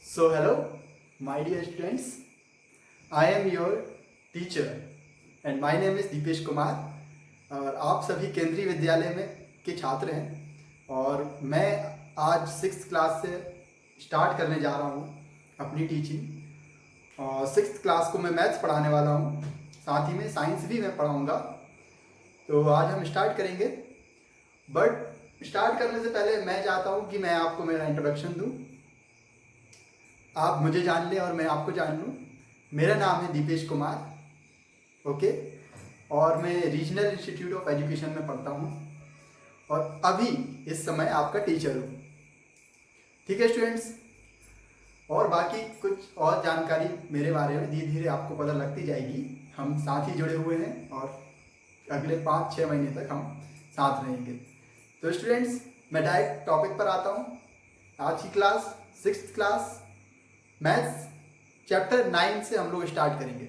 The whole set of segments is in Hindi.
So hello, my dear students. I am your teacher and my name is Dipesh Kumar और आप सभी केंद्रीय विद्यालय में के छात्र हैं और मैं आज 6th क्लास से स्टार्ट करने जा रहा हूँ अपनी टीचिंग। और 6th क्लास को मैं मैथ्स पढ़ाने वाला हूँ, साथ ही में साइंस भी मैं पढ़ाऊँगा। तो आज हम स्टार्ट करेंगे, बट स्टार्ट करने से पहले मैं चाहता हूँ कि मैं आपको मेरा इंट्रोडक्शन दूँ, आप मुझे जान लें और मैं आपको जान लूँ। मेरा नाम है दीपेश कुमार, ओके, और मैं रीजनल इंस्टीट्यूट ऑफ एजुकेशन में पढ़ता हूँ और अभी इस समय आपका टीचर हूँ। ठीक है स्टूडेंट्स, और बाकी कुछ और जानकारी मेरे बारे में धीरे धीरे आपको पता लगती जाएगी। हम साथ ही जुड़े हुए हैं और अगले 5-6 महीने तक हम साथ रहेंगे। तो स्टूडेंट्स, मैं डायरेक्ट टॉपिक पर आता हूँ। आज की class 6th class maths chapter 9 से हम लोग स्टार्ट करेंगे।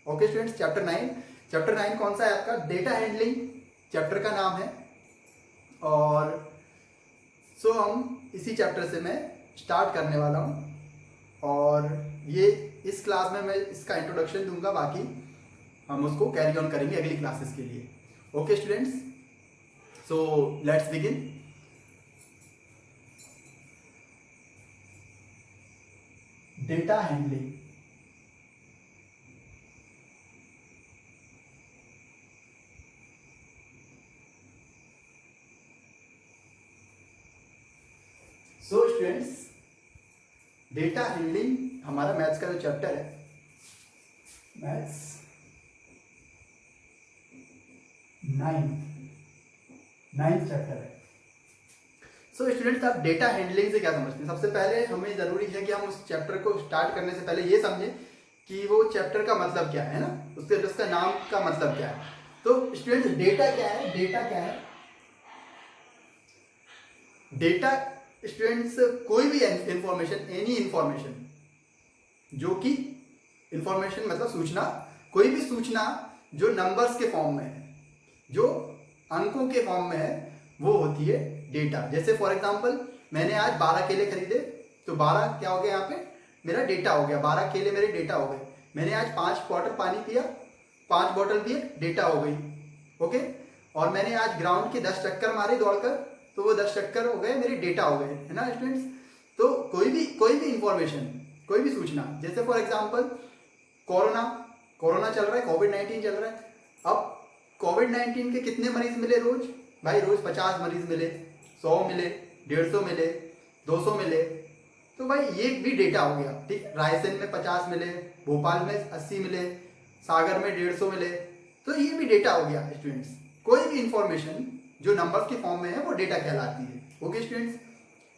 ओके स्टूडेंट्स, चैप्टर 9 कौन सा है आपका? डेटा हैंडलिंग चैप्टर का नाम है। और सो हम इसी चैप्टर से मैं स्टार्ट करने वाला हूँ और ये इस क्लास में मैं इसका इंट्रोडक्शन दूंगा, बाकी हम उसको कैरी ऑन करेंगे अगली क्लासेस के लिए। Okay students, so let's begin. Data handling. So students, data handling हमारा मैथ्स का जो चैप्टर है, मैथ्स 9th चैप्टर है। सो स्टूडेंट्स, आप डेटा हैंडलिंग से क्या समझते हैं? सबसे पहले हमें जरूरी है कि हम उस चैप्टर को स्टार्ट करने से पहले ये समझें कि वो चैप्टर का मतलब क्या है ना, उसका नाम का मतलब क्या है। तो स्टूडेंट्स, डेटा क्या है? डेटा स्टूडेंट्स कोई भी इंफॉर्मेशन, एनी इंफॉर्मेशन, जो कि इंफॉर्मेशन मतलब सूचना, कोई भी सूचना जो नंबर्स के फॉर्म में है, जो अंकों के फॉर्म में है, वो होती है डेटा। जैसे फॉर एग्जांपल, मैंने आज 12 केले खरीदे, तो 12 क्या हो गया यहाँ पे? मेरा डेटा हो गया। 12 केले मेरे डेटा हो गए। मैंने आज 5 बॉटल पानी पिया, 5 बॉटल पिए, डेटा हो गई। ओके, और मैंने आज ग्राउंड के 10 चक्कर मारे दौड़कर, तो वो 10 चक्कर हो गए, मेरे डेटा हो गए, है ना स्टूडेंट्स। तो कोई भी इंफॉर्मेशन, कोई भी सूचना, जैसे फॉर एग्जांपल कोरोना चल रहा है, कोविड-19 चल रहा है। अब कोविड-19 के कितने मरीज मिले रोज? भाई रोज 50 मरीज मिले, 100 मिले, 150 मिले, 200 मिले, तो भाई ये भी डेटा हो गया। ठीक, रायसेन में 50 मिले, भोपाल में 80 मिले, सागर में 150 मिले, तो ये भी डेटा हो गया स्टूडेंट्स। कोई भी इंफॉर्मेशन जो नंबर्स के फॉर्म में है वो डेटा कहलाती है। Okay students,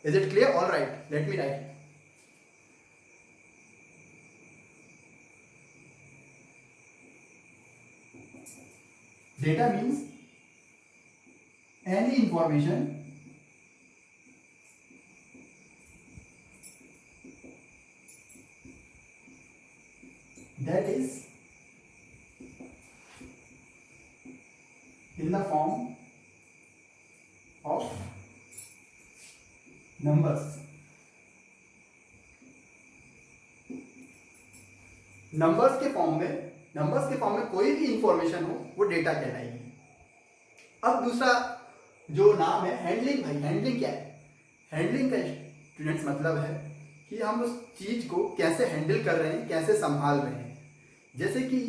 is it clear? All right, let me right. Data means any information that is in the form of numbers. Numbers के फॉर्म में कोई भी इंफॉर्मेशन हो वो डेटा कहलाएगी। अब दूसरा जो नाम है हैंडलिंग। भाई हैंडलिंग क्या है? हैंडलिंग का स्टूडेंट्स मतलब है कि हम उस चीज को कैसे हैंडल कर रहे हैं, कैसे संभाल रहे हैं। जैसे कि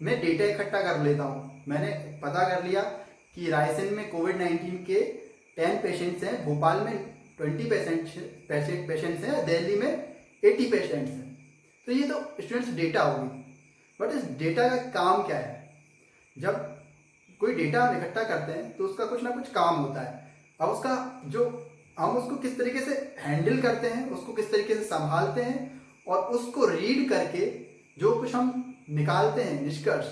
मैं डेटा इकट्ठा कर लेता हूँ, मैंने पता कर लिया कि रायसेन में कोविड-19 के 10 पेशेंट्स हैं, भोपाल में 20 पेशेंट्स हैं, दिल्ली में 80 पेशेंट्स हैं। तो ये तो स्टूडेंट्स डेटा होगी। बट इस डेटा का काम क्या है? जब कोई डेटा हम इकट्ठा करते हैं तो उसका कुछ ना कुछ काम होता है। अब उसका जो हम उसको किस तरीके से हैंडल करते हैं, उसको किस तरीके से संभालते हैं, और उसको रीड करके जो कुछ हम निकालते हैं निष्कर्ष,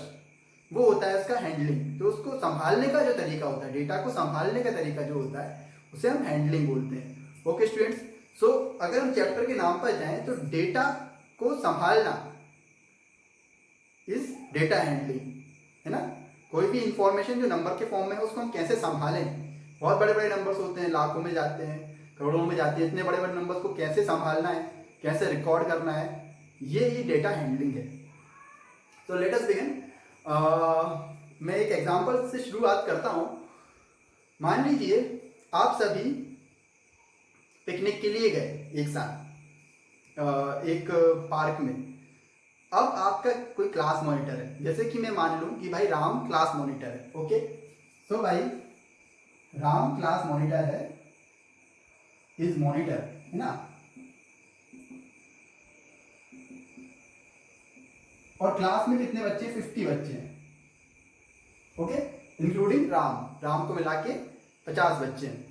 वो होता है उसका हैंडलिंग। तो उसको संभालने का जो तरीका होता है, डेटा को संभालने का तरीका जो होता है, उसे हम हैंडलिंग बोलते हैं। ओके स्टूडेंट्स, सो अगर हम चैप्टर के नाम पर जाएं तो डेटा को संभालना इज डेटा हैंडलिंग, है ना। कोई भी इंफॉर्मेशन जो नंबर के फॉर्म में है उसको हम कैसे संभालें। बहुत बड़े बड़े नंबर्स होते हैं, लाखों में जाते हैं, करोड़ों में जाती है, इतने बड़े बड़े नंबर्स को कैसे संभालना है, कैसे रिकॉर्ड करना है, ये ही डेटा हैंडलिंग है। तो लेट अस बिगिन। मैं एक एग्जांपल से शुरुआत करता हूँ। मान लीजिए आप सभी पिकनिक के लिए गए एक साथ एक पार्क में। अब आपका कोई क्लास मॉनिटर है, जैसे कि मैं मान लूं कि भाई राम क्लास मॉनिटर है। ओके, सो भाई राम क्लास मॉनिटर है, इज मॉनिटर, है ना। और क्लास में कितने बच्चे? 50 बच्चे हैं। ओके, इंक्लूडिंग राम को मिला के 50 बच्चे हैं।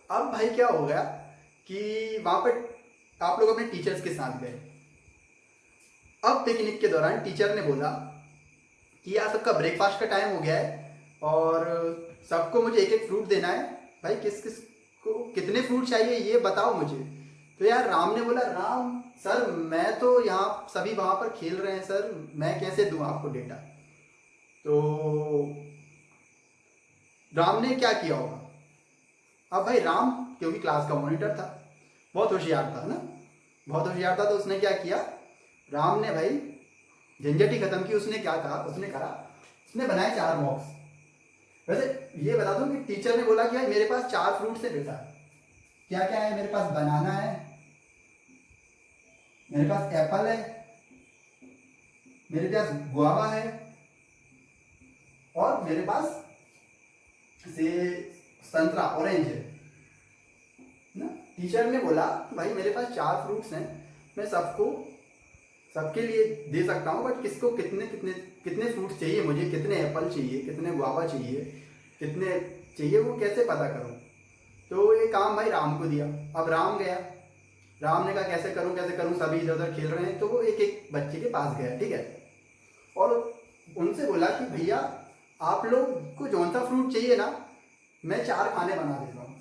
अब भाई क्या हो गया कि वहां पर आप लोग अपने टीचर्स के साथ गए। अब पिकनिक के दौरान टीचर ने बोला कि यार सबका ब्रेकफास्ट का टाइम हो गया है और सबको मुझे एक एक फ्रूट देना है। भाई किस किस को कितने फ्रूट चाहिए ये बताओ मुझे। तो यार राम ने बोला, राम सर मैं तो यहाँ सभी वहाँ पर खेल रहे हैं सर, मैं कैसे दूँ आपको डेटा। तो राम ने क्या किया होगा? अब भाई राम क्योंकि क्लास का मॉनिटर था, बहुत होशियार था ना, बहुत होशियार था, तो उसने क्या किया, राम ने भाई झंझट ही खत्म की। उसने क्या कहा, उसने बनाए 4 बॉक्स। वैसे ये बता दूं कि टीचर ने बोला कि भाई मेरे पास 4 फ्रूट्स है बेटा। क्या क्या है? मेरे पास बनाना है, मेरे पास एप्पल है, मेरे पास गुआवा है और मेरे पास से संतरा ऑरेंज है ना। टीचर ने बोला भाई मेरे पास 4 फ्रूट्स हैं, मैं सबके लिए दे सकता हूँ, बट किसको कितने कितने कितने फ्रूट्स चाहिए, मुझे कितने एप्पल चाहिए, कितने गुआवा चाहिए, कितने चाहिए, वो कैसे पता करूँ। तो ये काम भाई राम को दिया। अब राम गया, राम ने कहा कैसे करूँ, सभी इधर उधर खेल रहे हैं। तो वो एक एक बच्चे के पास गया, ठीक है, और उनसे बोला कि भैया आप लोग को जौन सा फ्रूट चाहिए ना, मैं 4 खाने बना देता हूँ।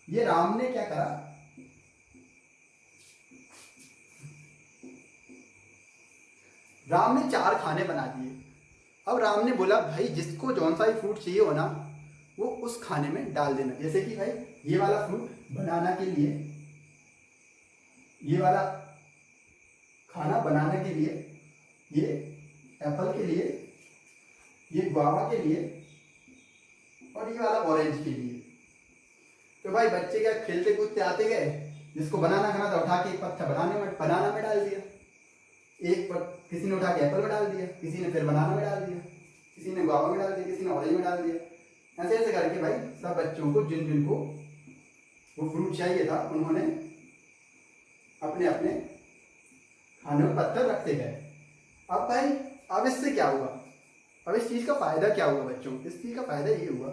ये राम ने क्या करा, राम ने 4 खाने बना दिए। अब राम ने बोला भाई जिसको जौन सा भी फ्रूट चाहिए हो ना, वो उस खाने में डाल देना। जैसे कि भाई ये वाला फ्रूट बनाना के लिए, ये वाला खाना बनाने के लिए, ये एप्पल के लिए, ये गुआवा के लिए और ये वाला ऑरेंज के लिए। तो भाई बच्चे क्या खेलते कूदते आते गए, जिसको बनाना खाना था उठा के एक पत्थर बनाना में डाल दिया, किसी ने उठा के एप्पल में डाल दिया, किसी ने फिर बनाना में डाल दिया, किसी ने गुआवा में डाल दिया, किसी ने ऑरेंज में डाल दिया। ऐसे ऐसे करके भाई सब बच्चों को जिन जिन को वो फ्रूट चाहिए था उन्होंने अपने अपने खाने में पत्थर रखते गए। अब भाई अब इससे क्या हुआ, अब इस चीज़ का फायदा क्या हुआ बच्चों? इस चीज़ का फायदा ये हुआ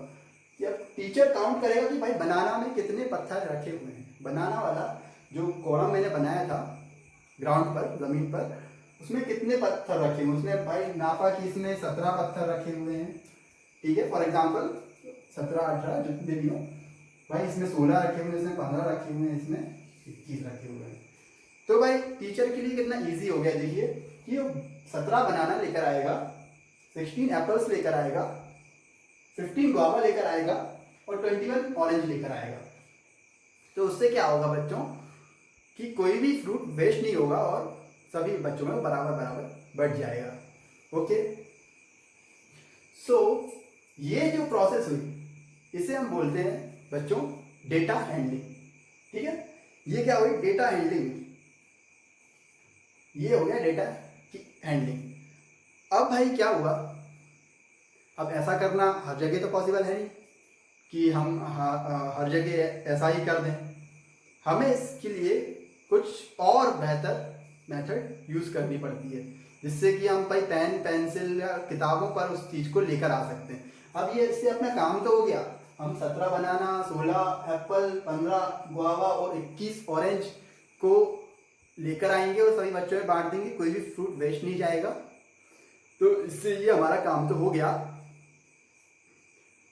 कि अब टीचर काउंट करेगा कि भाई बनाना में कितने पत्थर रखे हुए हैं। बनाना वाला जो कॉलम मैंने बनाया था ग्राउंड पर, ज़मीन पर, उसमें कितने पत्थर रखे हुए, उसने भाई नापा कि इसमें 17 पत्थर रखे हुए हैं, ठीक है, फॉर एग्जाम्पल 17 18 जितने भी हो। भाई इसमें 16 रखे हुए हैं, इसमें 15 रखे हुए हैं, इसमें 21 रखे हुए हैं। तो भाई टीचर के लिए कितना ईजी हो गया। देखिए कि 17 बनाना लेकर आएगा, 16 एप्पल्स लेकर आएगा, 15 गुआवा लेकर आएगा और 21 ऑरेंज लेकर आएगा। तो उससे क्या होगा बच्चों कि कोई भी फ्रूट वेस्ट नहीं होगा और सभी बच्चों में बराबर बराबर बढ़ जाएगा। ओके, सो ये जो प्रोसेस हुई इसे हम बोलते हैं बच्चों डेटा हैंडलिंग। ठीक है, ये क्या हुई? Data handling. ये हो गया डेटा की हैंडलिंग। अब भाई क्या हुआ, अब ऐसा करना हर जगह तो पॉसिबल है नहीं कि हम हर जगह ऐसा ही कर दें। हमें इसके लिए कुछ और बेहतर मेथड यूज़ करनी पड़ती है, जिससे कि हम भाई पेन पेंसिल या किताबों पर उस चीज़ को लेकर आ सकते हैं। अब ये इससे अपना काम तो हो गया, हम 17 बनाना, 16 एप्पल, 15 गुआवा और 21 ऑरेंज को लेकर आएंगे और सभी बच्चों में बांट देंगे, कोई भी फ्रूट वेस्ट नहीं जाएगा। तो इससे ये हमारा काम तो हो गया,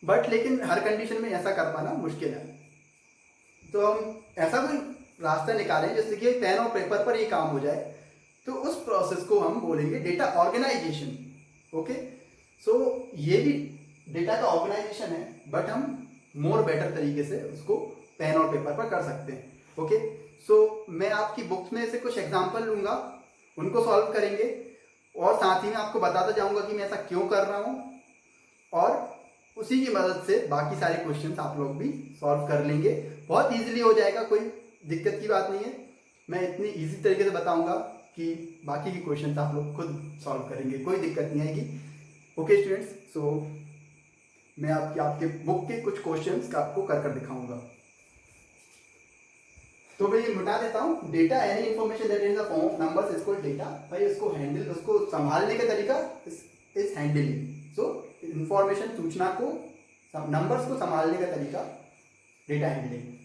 बट लेकिन हर कंडीशन में ऐसा कर पाना मुश्किल है। तो हम ऐसा कोई रास्ता निकालें जिससे कि पेन और पेपर पर ये काम हो जाए। तो उस प्रोसेस को हम बोलेंगे डेटा ऑर्गेनाइजेशन। ओके, सो ये भी डेटा का ऑर्गेनाइजेशन है, बट हम मोर बेटर तरीके से उसको पेन और पेपर पर कर सकते हैं। ओके, सो मैं आपकी बुक्स में से कुछ एग्जाम्पल लूँगा, उनको सॉल्व करेंगे और साथ ही में आपको बताता जाऊँगा कि मैं ऐसा क्यों कर रहा हूँ, और उसी की मदद से बाकी सारे क्वेश्चंस आप लोग भी सॉल्व कर लेंगे। बहुत इजीली हो जाएगा, कोई दिक्कत की बात नहीं है। मैं इतनी इजी तरीके से बताऊंगा कि बाकी के क्वेश्चंस आप लोग खुद सॉल्व करेंगे, कोई दिक्कत नहीं आएगी। ओके स्टूडेंट्स, सो मैं आपके बुक के कुछ क्वेश्चंस आपको कर दिखाऊंगा। तो मैं ये मिटा देता हूँ। Data any information that is the form of numbers is called data. भाई उसको हैंडल, उसको संभालने का तरीका इज हैंडलिंग। सो इंफॉर्मेशन, सूचना को, नंबर्स को संभालने का तरीका डेटा हैंडलिंग।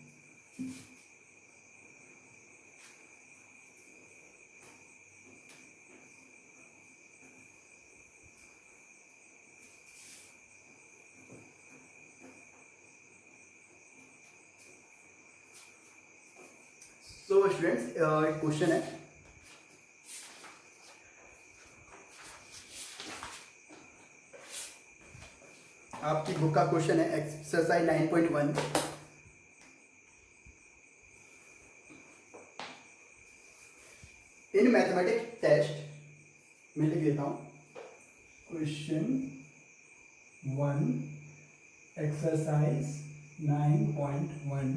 सो स्टूडेंट्स, एक क्वेश्चन है, आपकी बुक का क्वेश्चन है एक्सरसाइज 9.1। इन मैथमेटिक्स टेस्ट में लिख देता हूं question 1 exercise 9.1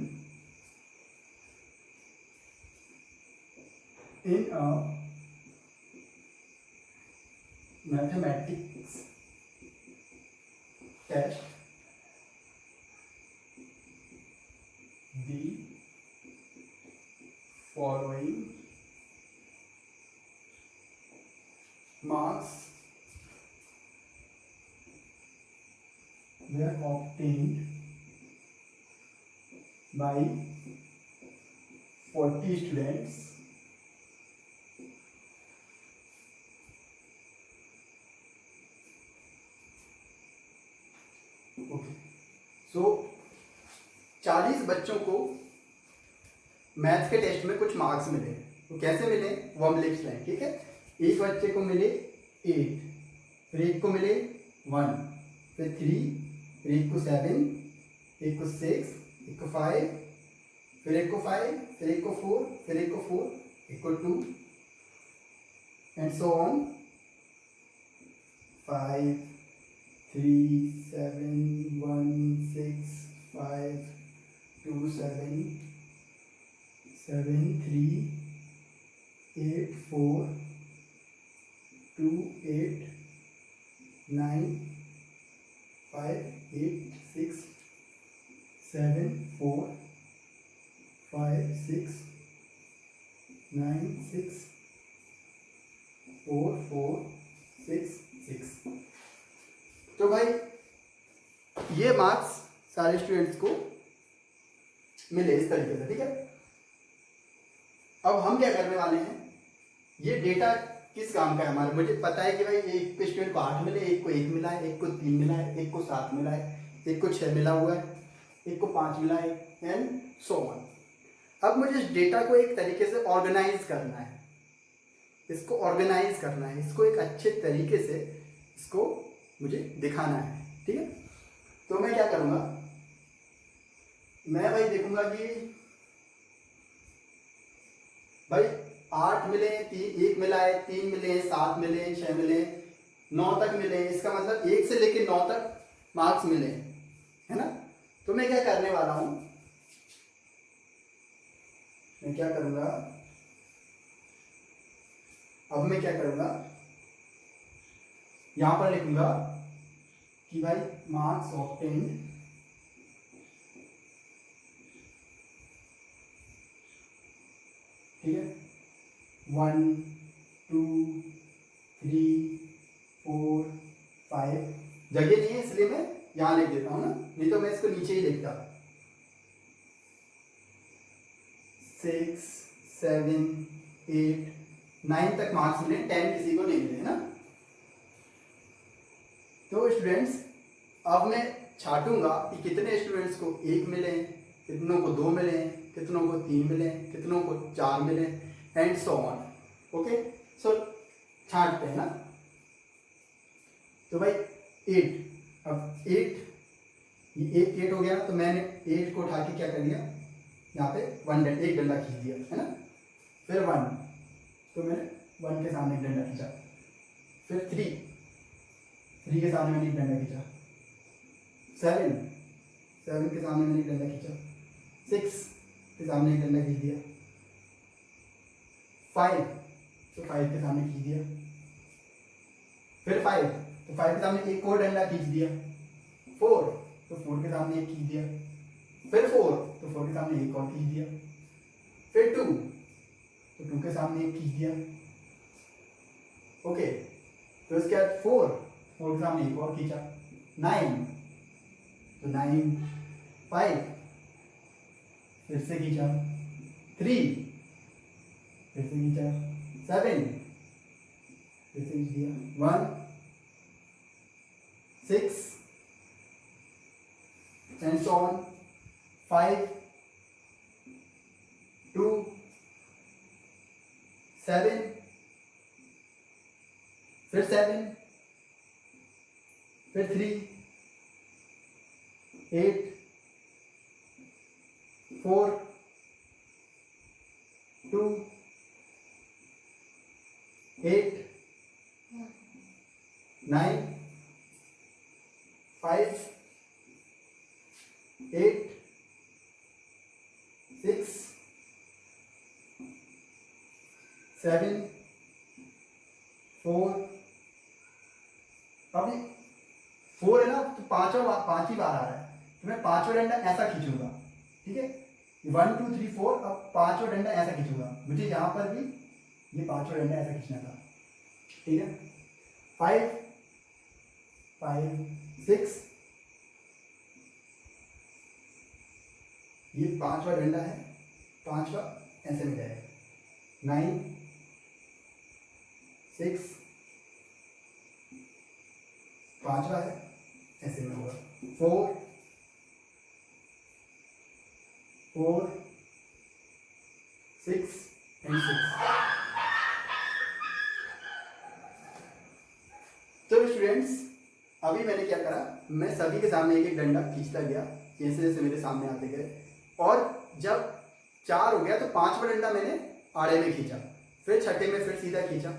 in a mathematics test, the following marks were obtained by 40 students okay. So 40 बच्चों को मैथ्स के टेस्ट में कुछ मार्क्स मिले। तो कैसे मिले वो हम लिख लें, ठीक है। एक बच्चे को मिले 8, फिर एक को मिले 1, फिर 3, फिर एक को 7, एक को 6, एक को 5, फिर एक को 5, फिर एक को 4, फिर एक को 4, एक को 2 एंड सो ऑन। 5, 3, 7, 1, 6, 5, 2, 7, 7, 3, 8, 4, 2, 8, 9, 5, 8, 6, 7, 4, 5, 6, 9, 6, 4, 4, 6, 6। तो भाई ये मार्क्स सारे स्टूडेंट्स को मिले इस तरीके से, ठीक है। अब हम क्या करने वाले हैं, ये डेटा किस काम का है हमारा, मुझे पता है कि भाई एक स्टूडेंट को 8 मिले, एक को 1 मिला है, एक को 3 मिला है, एक को 7 मिला है, एक को 6 मिला हुआ है, एक को 5 मिला है एंड सो ऑन। अब मुझे इस डेटा को एक तरीके से ऑर्गेनाइज करना है, इसको ऑर्गेनाइज करना है, इसको एक अच्छे तरीके से इसको मुझे दिखाना है, ठीक है। तो मैं क्या करूंगा, मैं भाई देखूंगा कि भाई 8 मिले, 1 मिला है, 3 मिले, 7 मिले, 6 मिले, 9 तक मिले, इसका मतलब 1 से लेकर 9 तक मार्क्स मिले, है ना। तो मैं क्या करने वाला हूं, मैं क्या करूंगा, अब मैं क्या करूंगा, यहां पर लिखूंगा कि भाई मार्क्स ऑब्टेन्ड ठीक है, 1, 2, 3, 4, 5, जगह नहीं है इसलिए मैं यहां लिख देता हूं ना, नहीं तो मैं इसको नीचे ही लिखता। 6, 7, 8, 9 तक मार्क्स मिले, 10 किसी को नहीं मिले, है ना। तो स्टूडेंट्स अब मैं छाटूंगा कि कितने स्टूडेंट्स को 1 मिले, कितनों को 2 मिले, कितनों को 3 मिले, कितनों को 4 मिले एंड सो ऑन। ओके, सो छाटते हैं ना। तो भाई 8, अब 8 ये 8 हो गया, तो मैंने 8 को उठा के क्या कर लिया यहाँ पे एक डंडा खींच दिया है ना, फिर 1, तो मैंने 1 के सामने एक डंडा खींचा, फिर 3 के सामने मैंने एक डंडा खींचा, 7 के सामने मैंने एक डंडा खींचा, 6 के सामने एक डंडा खींच दिया, 5 तो 5 के सामने खींच दिया, फिर 5 तो 5 के सामने एक और डंडा खींच दिया, 4 तो 4 के सामने एक खींच दिया, फिर 4 तो 4 के सामने एक और खींच दिया, फिर 2 तो 2 के सामने एक खींच दिया। ओके, तो इसके बाद 4 के सामने एक और खींचा, 9 तो 9, 5 फिर से खींचा, 3 फिर से खींचा, 7 फिर से खींच दिया, 1, 6 and so on, 5, 2, 7 फिर 7 फिर 3, 8, 4, 2, 8, 9, 5, 8, 6, 7, 4, अब 4 है ना, तो 5 ही बार आ रहा है, तो मैं 5वां डंडा ऐसा खींचूंगा, ठीक है, 1, 2, 3, 4, अब 5वां डंडा ऐसा खींचूंगा, मुझे यहाँ पर भी ये 5वां डंडा ऐसा खींचना था, ठीक है, 5, 6, ये 5वां डंडा है, 5वां ऐसे में जाएगा, 9, 6, 5वां है ऐसे में होगा, 4, 6 and 6। तो स्टूडेंट्स, अभी मैंने क्या करा, मैं सभी के सामने एक एक डंडा खींचता गया, जैसे जैसे मेरे सामने आते गए, और जब 4 हो गया तो 5वां डंडा मैंने आड़े में खींचा, फिर 6ठे में फिर सीधा खींचा,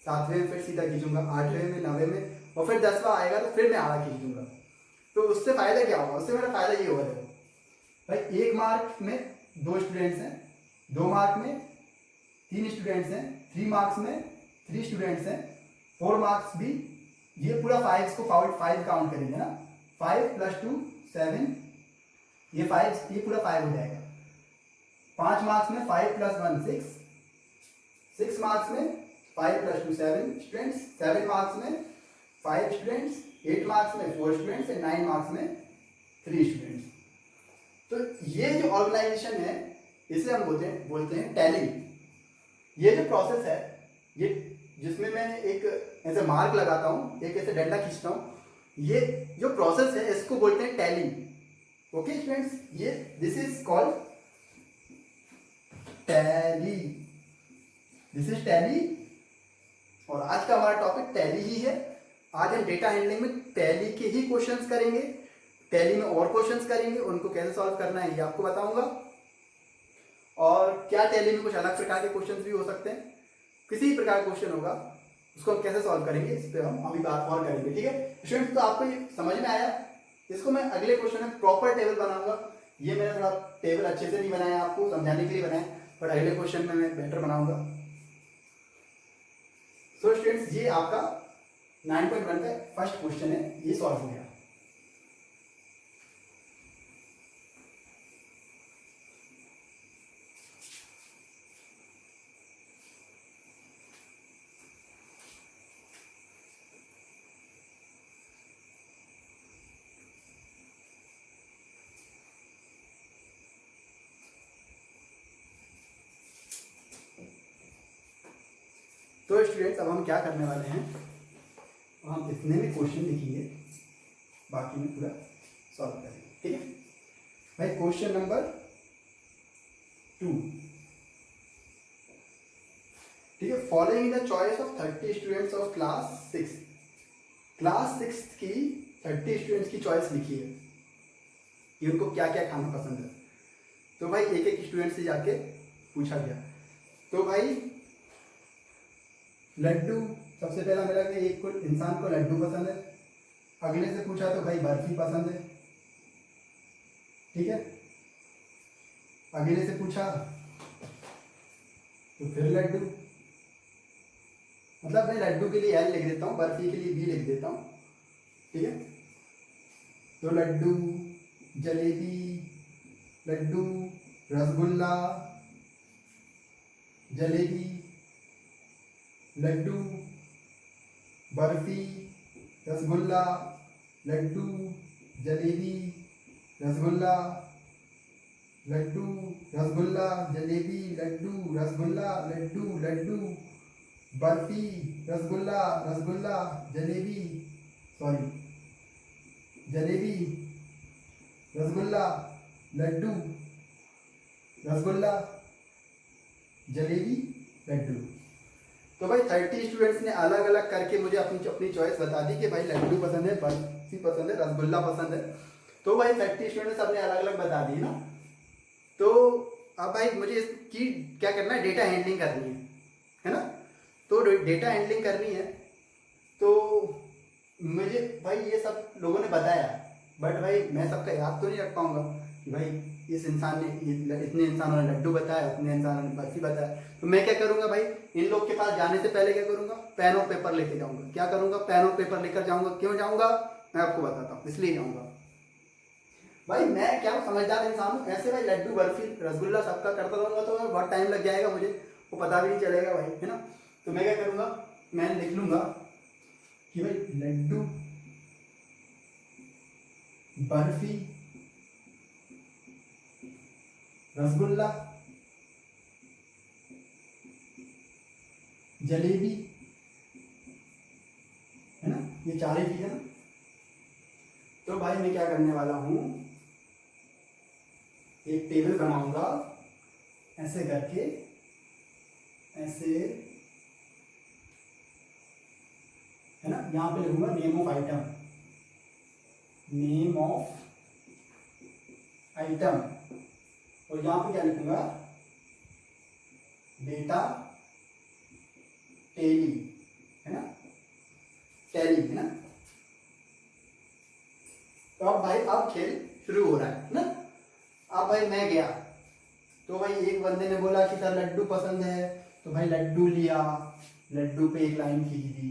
7वें में फिर सीधा खींचूंगा, 8वें में, 9वें में, और फिर 10वां आएगा तो फिर मैं आड़ा खींच दूंगा। तो उससे फायदा क्या होगा, उससे मेरा फायदा ये होगा, देखो भाई 1 मार्क में 2 स्टूडेंट्स हैं, 2 मार्क में 3 स्टूडेंट्स हैं, 3 मार्क्स में 3 स्टूडेंट्स हैं, 4 मार्क्स भी, ये पूरा 5 को 5 काउंट करेंगे ना, 5 + 2 7, ये 5, ये पूरा 5 हो जाएगा। 5 मार्क्स में 5 + 1 6, 6 मार्क्स में 5 + 2 7 स्टूडेंट्स, 7 मार्क्स में 5 स्टूडेंट्स, 8 मार्क्स में 4 स्टूडेंट्स, 9 मार्क्स में 3 स्टूडेंट्स। तो ये जो ऑर्गेनाइजेशन है, इसे हम बोलते हैं टैली। ये जो प्रोसेस है, ये जिसमें मैं एक ऐसे मार्क लगाता हूँ, एक ऐसे डंडा खींचता हूँ, ये जो प्रोसेस है इसको बोलते हैं टैली। ओके स्टूडेंट्स, ये this is called tally, this is tally. और आज का हमारा टॉपिक टैली ही है। आज हम डेटा हैंडलिंग में टैली के ही क्वेश्चंस करेंगे, टैली में और क्वेश्चंस करेंगे, उनको कैसे सॉल्व करना है ये आपको बताऊंगा। और क्या टैली में कुछ अलग प्रकार के क्वेश्चंस भी हो सकते हैं, किसी भी प्रकार का क्वेश्चन होगा उसको हम कैसे सॉल्व करेंगे, इस पर हम अभी बात और करेंगे। ठीक है स्टूडेंट्स, तो आपको ये समझ में आया। इसको मैं अगले क्वेश्चन में प्रॉपर टेबल बनाऊंगा। ये मैंने थोड़ा टेबल अच्छे से नहीं बनाया, आपको समझाने के लिए बनाया, बट अगले क्वेश्चन में मैं बेटर बनाऊंगा। सो स्टूडेंट्स, ये आपका 9.1 का फर्स्ट क्वेश्चन है, ये सॉल्व हो गया। तो स्टूडेंट्स, अब हम क्या करने वाले हैं, हम इतने में क्वेश्चन लिखेंगे, बाकी में पूरा सॉल्व करेंगे। ठीक है भाई, क्वेश्चन नंबर 2। ठीक है, following the choice of 30 students of class 6। Class 6 की 30 स्टूडेंट्स की चॉइस लिखी है कि उनको क्या क्या खाना पसंद है। तो भाई एक एक स्टूडेंट से जाके पूछा गया। तो भाई लड्डू सबसे पहला मिला कि एक को इंसान को लड्डू पसंद है। अगले से पूछा तो भाई बर्फी पसंद है, ठीक है। अगले से पूछा तो फिर लड्डू, मतलब मैं लड्डू के लिए एल लिख देता हूँ, बर्फी के लिए बी लिख देता हूँ, ठीक है। तो लड्डू, जलेबी, लड्डू, रसगुल्ला, जलेबी, लड्डू, बर्फी, रसगुल्ला, लड्डू, जलेबी, रसगुल्ला, लड्डू, रसगुल्ला, जलेबी, लड्डू, रसगुल्ला, लड्डू, लड्डू, बर्फी, रसगुल्ला, रसगुल्ला, जलेबी, सॉरी जलेबी, रसगुल्ला, लड्डू, रसगुल्ला, जलेबी, लड्डू। तो भाई 30 स्टूडेंट्स ने अलग अलग करके मुझे अपनी अपनी चॉइस बता दी कि भाई लड्डू पसंद है, बर्फी पसंद है, रसगुल्ला पसंद है। तो भाई 30 स्टूडेंट्स सबने अलग अलग बता दी ना। तो अब भाई मुझे इसकी क्या करना है, डेटा हैंडलिंग करनी है ना। तो डेटा हैंडलिंग करनी है तो मुझे भाई ये सब लोगों ने बताया, बट भाई मैं सबका याद तो नहीं रख पाऊंगा कि भाई इस इंसान ने इतने इंसानों ने लड्डू बताया, इतने इंसानों ने बर्फी बताया। तो मैं क्या करूंगा भाई, इन लोग के पास जाने से पहले क्या करूंगा, पेन और पेपर लेके जाऊंगा। क्या करूंगा, पेन और पेपर लेकर जाऊंगा। क्यों जाऊंगा मैं आपको बताता हूँ, इसलिए जाऊंगा भाई मैं क्या हूँ, समझदार इंसान हूँ। ऐसे भाई लड्डू बर्फी रसगुल्ला सबका करता रहूंगा तो बहुत टाइम लग जाएगा, मुझे वो पता भी नहीं चलेगा भाई, है ना। तो मैं क्या करूंगा, मैं लिख लूंगा कि भाई लड्डू, बर्फी, रसगुल्ला, जलेबी, है ना, ये चार ही चीजें ना। तो भाई मैं क्या करने वाला हूं, एक टेबल बनाऊंगा ऐसे करके, ऐसे, है ना। यहां पे लिखूंगा name of item, name of item, और यहां पे क्या लिखूंगा, डेटा टेली, है ना, टैली, है ना। तो अब भाई अब खेल शुरू हो रहा है ना। अब भाई मैं गया तो भाई एक बंदे ने बोला कि सर लड्डू पसंद है, तो भाई लड्डू लिया, लड्डू पे एक लाइन खींच दी।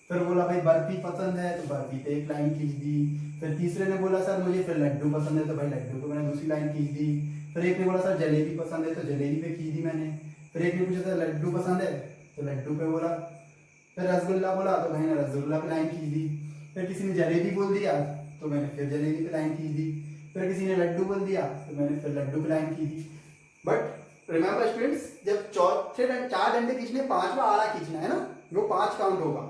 फिर बोला भाई बर्फी पसंद है, तो बर्फी पे एक लाइन खींच दी। फिर तीसरे ने बोला सर मुझे फिर लड्डू पसंद है, तो भाई लड्डू पे मैंने दूसरी लाइन खींच दी। फिर एक ने बोला सर जलेबी पसंद है, तो जलेबी पे खींच दी मैंने। फिर एक ने पूछा सर लड्डू पसंद है, तो लड्डू पे बोला। फिर रसगुल्ला बोला तो भाई ने रसगुल्ला पे लाइन खींच दी। फिर किसी ने जलेबी बोल दिया तो मैंने फिर जलेबी पे लाइन खींच दी। फिर किसी ने लड्डू बोल दिया तो मैंने फिर लड्डू पे लाइन खींच दी। बट रिमेंबर स्टूडेंट्स, जब चौथे चार डंडे खींचने, पांचवा आड़ा खींचना है ना, वो 5 काउंट होगा।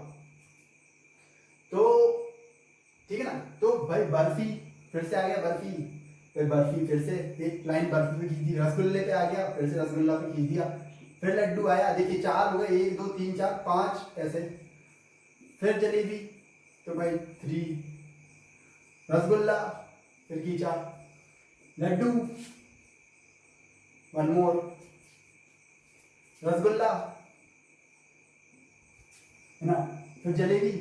तो ठीक है ना। तो भाई बर्फी फिर से आ गया, बर्फी, फिर बर्फी फिर से एक लाइन बर्फी पे खींच दी। रसगुल्ले पे आ गया, फिर से रसगुल्ला पे खींच दिया। फिर लड्डू आया, देखिए 4 हो गए, 1 2 3 4 5 ऐसे। फिर जलेबी, तो भाई 3, रसगुल्ला, फिर खींचा, लड्डू, 1 मोर, रसगुल्ला, है ना, फिर जलेबी,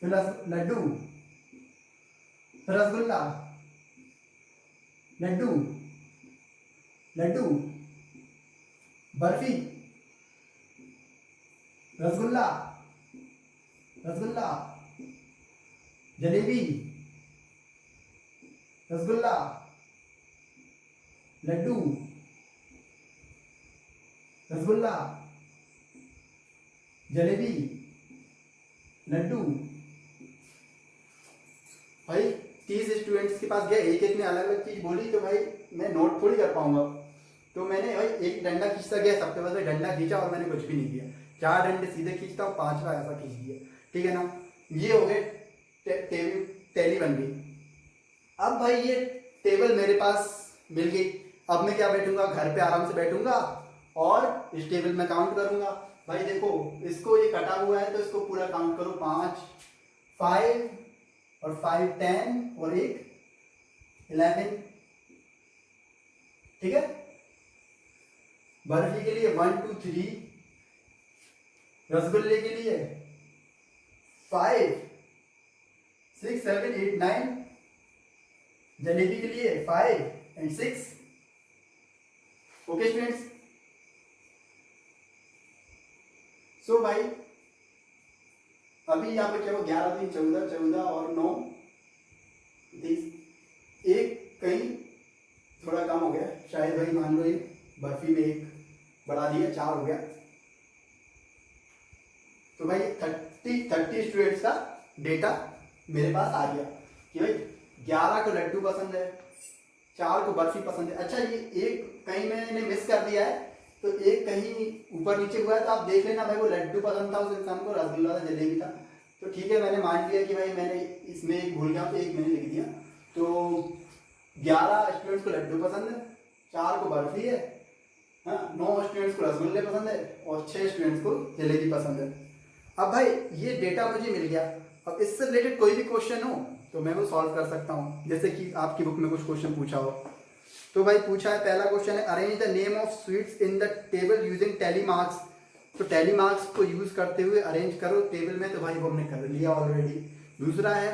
फिर लड्डू, फिर रसगुल्ला, लड्डू, लड्डू, बर्फी, रसगुल्ला, रसगुल्ला, जलेबी, रसगुल्ला, लड्डू, रसगुल्ला, जलेबी, लड्डू। भाई 30 स्टूडेंट्स के पास गया, एक एक ने अलग अलग चीज बोली, तो भाई मैं नोट थोड़ी कर पाऊंगा। तो मैंने भाई एक डंडा खींचता गया, सबके पास डंडा खींचा और मैंने कुछ भी नहीं किया। 4 डंडे सीधे खींचता हूँ, 5वां ऐसा खींच दिया, ठीक है ना। ये हो गए टैली बन गई। अब भाई ये टेबल मेरे पास मिल गई। अब मैं क्या बैठूंगा, घर पे आराम से बैठूंगा और इस टेबल में काउंट करूंगा। भाई देखो इसको ये कटा हुआ है तो इसको पूरा काउंट करो, 5 5 और 5 10 और 1 11 ठीक है। बर्फी के लिए 1 2 3, रसगुल्ले के लिए 5 6 7 8 9, जलेबी के लिए 5 and 6। ओके स्टूडेंट्स, सो भाई अभी यहाँ पे क्या हो, 11 3 14 14 और 9 30, एक कहीं थोड़ा कम हो गया शायद भाई, मान लो ये बर्फी में एक बढ़ा दिया, 4 हो गया। तो भाई 30 स्टूडेंट्स का डेटा मेरे पास आ गया कि भाई 11 को लड्डू पसंद है, 4 को बर्फी पसंद है। अच्छा ये एक कहीं मैंने मिस कर दिया है, तो एक कहीं ऊपर नीचे हुआ है, तो आप देख लेना भाई, वो लड्डू पसंद था उस इंसान को, रसगुल्ला था, जलेबी था। तो ठीक है, मैंने मान लिया कि भाई मैंने इसमें एक भूल गया, तो एक मैंने लिख दिया। तो 11 स्टूडेंट्स को लड्डू पसंद है, 4 को बर्फी है, हाँ, 9 स्टूडेंट्स को रसगुल्ले पसंद है और 6 स्टूडेंट्स को जलेबी पसंद है। अब भाई ये डेटा मुझे मिल गया, अब इससे रिलेटेड कोई भी क्वेश्चन हो तो मैं वो सॉल्व कर सकता हूँ। जैसे कि आपकी बुक में कुछ क्वेश्चन पूछा हो, तो भाई पूछा है, पहला क्वेश्चन है arrange the name of sweets in the table using tally marks. तो टैली मार्क्स को यूज करते हुए अरेंज करो टेबल में, तो भाई वो हमने कर लिया ऑलरेडी। दूसरा है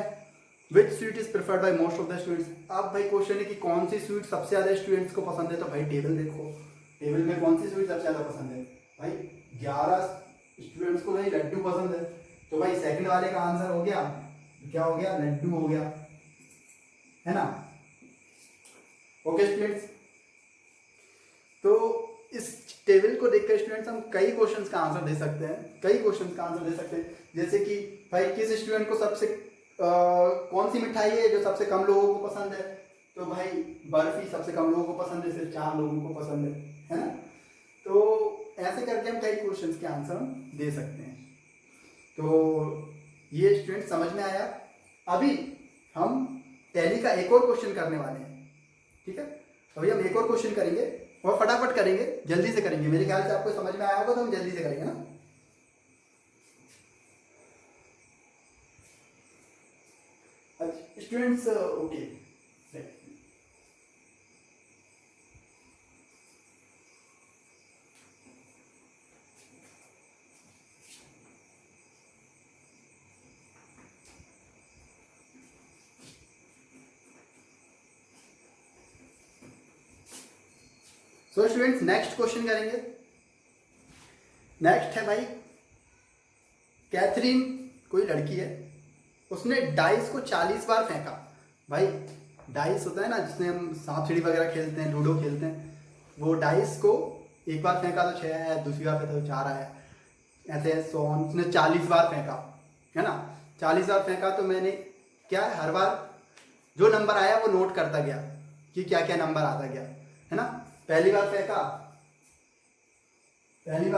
which sweet is preferred by most of the students. अब भाई क्वेश्चन है कि कौन सी स्वीट सबसे ज्यादा स्टूडेंट्स को पसंद है, तो भाई टेबल देखो, टेबल में कौन सी स्वीट सबसे ज्यादा पसंद है। भाई 11 स्टूडेंट्स को भाई लड्डू पसंद है, तो भाई सेकंड वाले का आंसर हो गया, क्या हो गया, लड्डू हो गया, है ना। ओके स्टूडेंट्स, तो इस टेबल को देखकर स्टूडेंट्स हम कई क्वेश्चंस का आंसर दे सकते हैं, कई क्वेश्चंस का आंसर दे सकते हैं। जैसे कि भाई किस स्टूडेंट को सबसे कौन सी मिठाई है जो सबसे कम लोगों को पसंद है, तो भाई बर्फी सबसे कम लोगों को पसंद है, सिर्फ 4 लोगों को पसंद है ना। तो ऐसे करके हम कई क्वेश्चंस के आंसर हम दे सकते हैं। तो ये स्टूडेंट समझ में आया। अभी हम टैली का एक और क्वेश्चन करने वाले हैं, ठीक है। अभी हम एक और क्वेश्चन करेंगे और फटाफट करेंगे, जल्दी से करेंगे। मेरे ख्याल से आपको समझ में आया होगा, तो हम जल्दी से करेंगे ना। अच्छा students, okay, so students next question करेंगे। नेक्स्ट है भाई, कैथरीन कोई लड़की है, उसने डाइस को 40 बार फेंका। भाई डाइस होता है ना जिसमें हम सांप सीढ़ी वगैरह खेलते हैं, लूडो खेलते हैं, वो डाइस को एक बार फेंका तो 6 आया, दूसरी बार फेंका तो 4 आया, ऐसे सोन उसने 40 बार फेंका, है ना। 40 बार फेंका, तो मैंने क्या है, हर बार जो नंबर आया वो नोट करता गया कि क्या क्या नंबर आता गया, है ना। पहली बार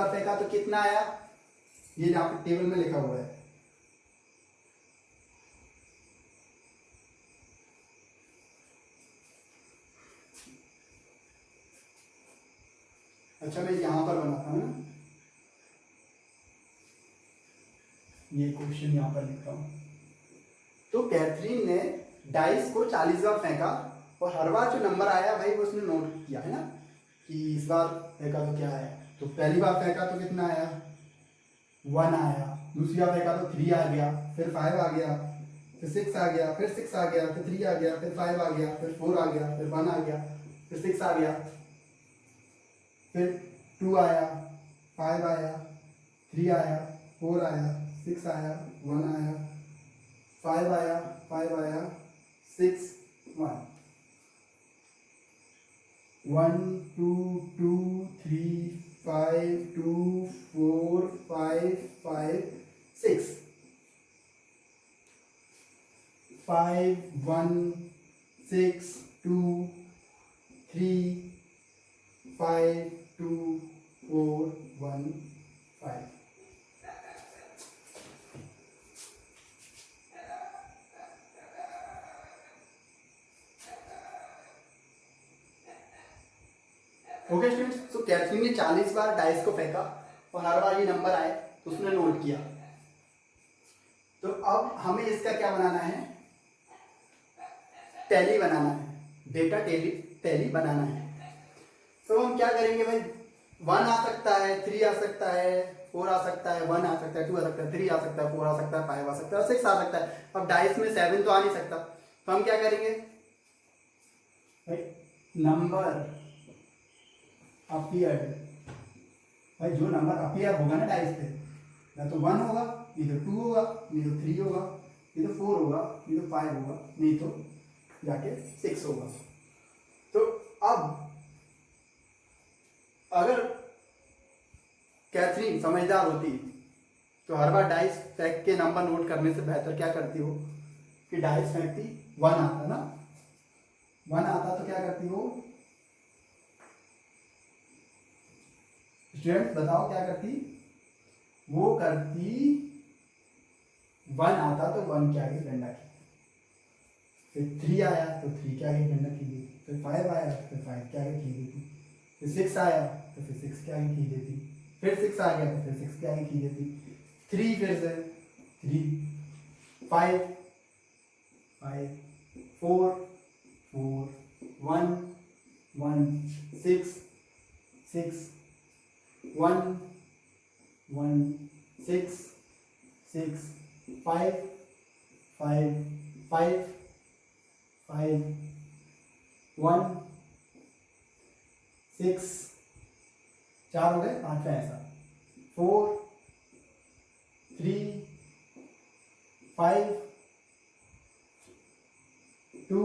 फेंका तो कितना आया, ये यहाँ पे टेबल में लिखा हुआ है। अच्छा मैं यहां पर बनाता हूं ना, ये क्वेश्चन यहां पर लिखता हूं। तो कैथरीन ने डाइस को 40 बार फेंका और हर बार जो नंबर आया भाई वो उसने नोट किया, है ना, कि इस बार फेंका तो क्या आया। तो पहली बार फेंका तो कितना आया, 1 आया, दूसरी बार फेंका तो 3 आ गया, फिर 5 आ गया, फिर 6 आ गया, फिर 6 आ गया, फिर 3 आ गया, फिर 5 आ गया, फिर 4 आ गया, फिर 1 आ गया, फिर 6 आ गया, फिर 2 आया, 5 आया, 3 आया, 4 आया, 6 आया, 1 आया, 5 आया, 6 1 1 2 2 3 5 2 4 5 5 6 5 1 6 2 3 5 2 4 1 5। ओके स्टूडेंट्स, तो कैथरीन ने 40 बार डाइस को फेंका और हर बार ये नंबर आए तो उसने नोट किया। तो अब हमें इसका क्या बनाना है, टैली बनाना है, डेटा टैली बनाना है। क्या करेंगे भाई, 1 आ सकता है, 3 आ सकता है, 4 आ सकता है, 1 आ सकता है, 2 आ सकता है, 3 आ सकता है, 4 आ सकता है, 5 आ सकता है, 6 आ सकता है। अब डाइस में 7 तो आ नहीं सकता, तो हम क्या करेंगे भाई, नंबर अपीयर्ड, भाई जो नंबर अपीयर होगा ना डाइस पे, या तो 1 होगा, नहीं तो 2 होगा, नहीं तो 3 होगा, नहीं तो 4 होगा, नहीं तो 5 होगा, नहीं तो जाके 6 होगा। तो अब अगर कैथरीन समझदार होती तो हर बार डाइस फेंक के नंबर नोट करने से बेहतर क्या करती हो कि डाइस फेंकती, 1 आता ना, 1 आता तो क्या करती हो स्टूडेंट, बताओ क्या करती, वो करती 1 आता तो 1 के आगे डंडा खींचती, फिर 3 आया तो 3 के आगे डंडा खींच देती, फिर 5 आया तो 5 के आगे खींच देती, फिर 6 आया तो फिर 6 के आगे खींच देती, फिर 6 आ गया तो फिर 6 के आगे खींच देती, 3 फिर से 3, 5 5 4 4 1 1 6 6 1 1 6 6 5 5 5 5 1 6 4 हो गए, 5 ऐसा 4 3 5 2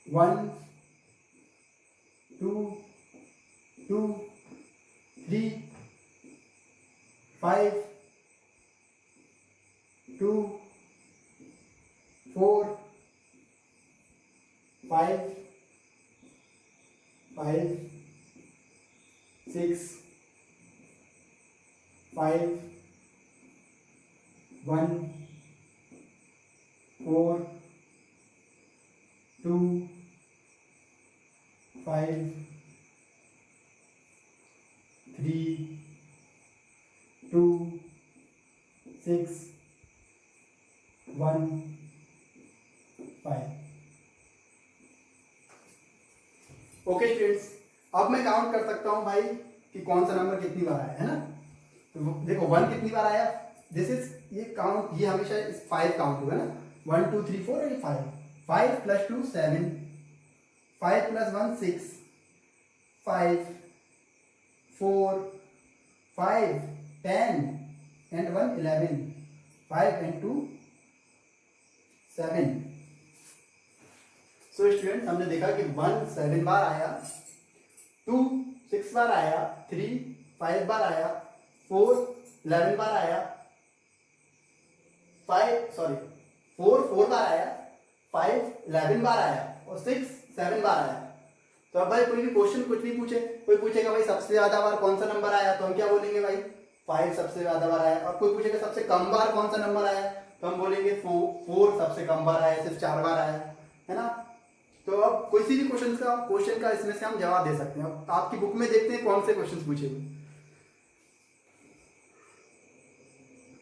1 2 2 3 5 2 4 5 5 6 5 1 4 2 5 3 2 6 1 5। ओके स्टूडेंट्स, अब मैं काउंट कर सकता हूं भाई कि कौन सा नंबर कितनी बार आया है ना। तो देखो 1 कितनी बार आया, दिस इज ये काउंट, ये हमेशा 5 काउंट हुआ ना, 1 2 3 4 and 5, 5 + 2 7, 5 + 1 6, 5 4 5 10 and 1 11, 5 and 2 7। So student हमने देखा कि 1 7 बार आया, 2 6 बार आया, 3 5 बार आया, 4 11 बार आया, 4 4 बार आया, 5 11 बार आया और 6 7 बार आया। तो अब भाई कोई भी क्वेश्चन कुछ भी पूछे, कोई पूछेगा भाई सबसे ज्यादा बार कौन सा नंबर आया, तो हम क्या बोलेंगे भाई 5 सबसे ज्यादा बार आया। और कोई पूछेगा सबसे कम बार कौन सा नंबर आया, तो हम बोलेंगे 4 सबसे कम बार आया, सिर्फ 4 बार आया, है ना। तो अब किसी भी क्वेश्चन का इसमें से हम जवाब दे सकते हैं। अब आपकी बुक में देखते हैं कौन से क्वेश्चन पूछे हुए।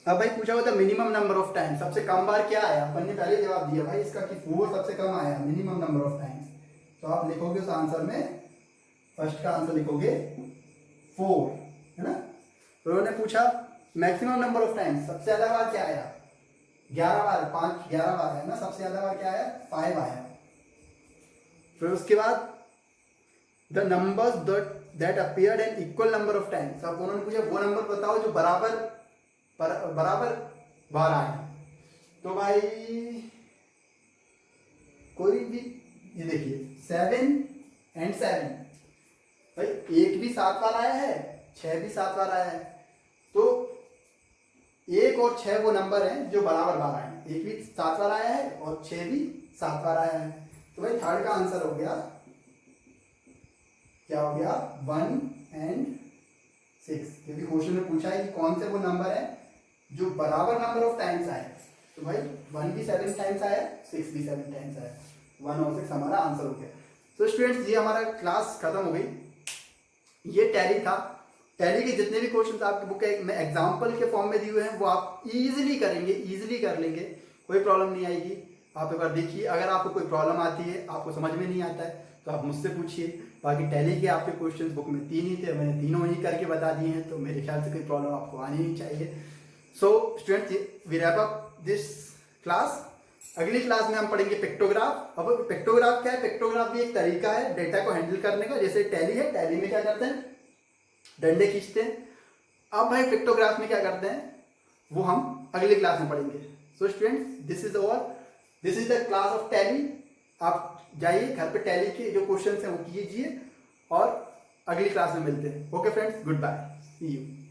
अब भाई पूछा हुआ था मिनिमम नंबर ऑफ टाइम, सबसे कम बार क्या आया, अपन ने पहले जवाब दिया भाई इसका कि 4 सबसे कम आया, मिनिमम नंबर ऑफ टाइम्स। तो आप लिखोगे उस आंसर में, फर्स्ट का आंसर लिखोगे 4, है ना। तो उन्होंने पूछा मैक्सिमम नंबर ऑफ टाइम्स, सबसे ज्यादा बार क्या आया, 11 बार, 5 11 बार है ना, सबसे ज्यादा बार क्या आया 5 आया। फिर उसके बाद the numbers that appeared in equal number of times, अब उन्होंने पूछा वो नंबर बताओ जो बराबर बार आए। तो भाई कोई भी, ये देखिए 7 and 7, भाई 1 भी 7 बार आया है, 6 भी 7 बार आया है। तो 1 और 6 वो नंबर हैं जो बराबर बार आए हैं, 1 भी 7 बार आया है और 6 भी 7 बार आया है। तो भाई थर्ड का आंसर हो गया, क्या हो गया 1 and 6, क्योंकि क्वेश्चन में पूछा है कि कौन से वो नंबर है जो बराबर नंबर ऑफ टाइम्स आए। तो भाई 1 भी 7 टाइम्स आया, 6 भी 7 टाइम्स आया, 1 और 6 हमारा आंसर हो गया। तो स्टूडेंट्स ये हमारा क्लास खत्म हो गई, ये टैली था। टैली के जितने भी क्वेश्चन आपकी बुक में एग्जाम्पल के फॉर्म में दिए हुए हैं वो आप इजीली करेंगे, इजीली कर लेंगे, कोई प्रॉब्लम नहीं आएगी। आप एक बार देखिए, अगर आपको कोई प्रॉब्लम आती है, आपको समझ में नहीं आता है, तो आप मुझसे पूछिए। बाकी टैली के आपके क्वेश्चंस बुक में 3 ही थे, मैंने तीनों ही करके बता दिए हैं, तो मेरे ख्याल से कोई प्रॉब्लम आपको आनी नहीं चाहिए। So students, we wrap up this class. अगली क्लास में हम पढ़ेंगे पिक्टोग्राफ। अब पिक्टोग्राफ क्या है? पिक्टोग्राफ भी एक तरीका है डेटा को हैंडल करने का। जैसे टैली है, टैली में क्या करते हैं, डंडे खींचते हैं। अब भाई पिक्टोग्राफ में क्या करते हैं, वो हम अगली क्लास में पढ़ेंगे। So students, this is the class of tally. आप जाइए घर पे, टैली के जो क्वेश्चन हैं वो कीजिए और अगली क्लास में मिलते हैं। Okay friends, goodbye, see you.